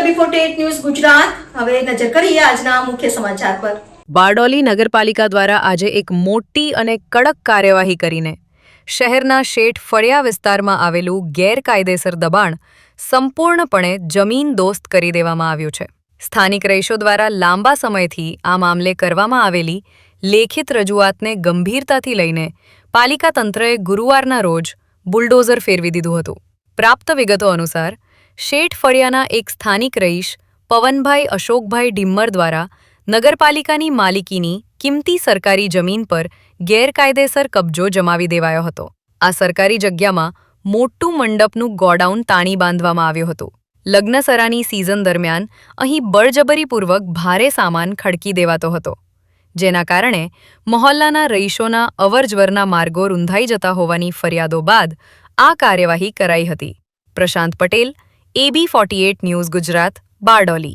AB48 news Gujarat હવે નજર કરીએ આજના મુખ્ય સમાચાર પર। બારડોલી નગરપાલિકા દ્વારા આજે એક મોટી અને કડક કાર્યવાહી કરીને શહેરના શેઠ ફળિયા વિસ્તારમાં આવેલું ગેરકાયદેસર દબાણ સંપૂર્ણપણે જમીનદોસ્ત કરી દેવામાં આવ્યું છે। સ્થાનિક રહીશો દ્વારા લાંબા સમયથી આ મામલે કરવામાં આવેલી લેખિત રજૂઆતને ગંભીરતાથી લઈને પાલિકા તંત્રએ ગુરુવારના રોજ બુલડોઝર ફેરવી દીધું હતું। પ્રાપ્ત વિગતો અનુસાર શેઠ ફળિયાના એક સ્થાનિક રહીશ પવનભાઈ અશોકભાઈ ઢિમ્મર દ્વારા નગરપાલિકાની માલિકીની કિંમતી સરકારી જમીન પર ગેરકાયદેસર કબજો જમાવી દેવાયો હતો। આ સરકારી જગ્યામાં મોટું મંડપનું ગોડાઉન તાણી બાંધવામાં આવ્યું હતું। લગ્નસરાની સિઝન દરમિયાન અહીં બળજબરીપૂર્વક ભારે સામાન ખડકી દેવાતો હતો, જેના કારણે મહોલ્લાના રહીશોના અવરજવરના માર્ગો રૂંધાઈ જતા હોવાની ફરિયાદો બાદ આ કાર્યવાહી કરાઈ હતી। પ્રશાંત પટેલ, AB48 ન્યૂઝ ગુજરાત, બારડોલી।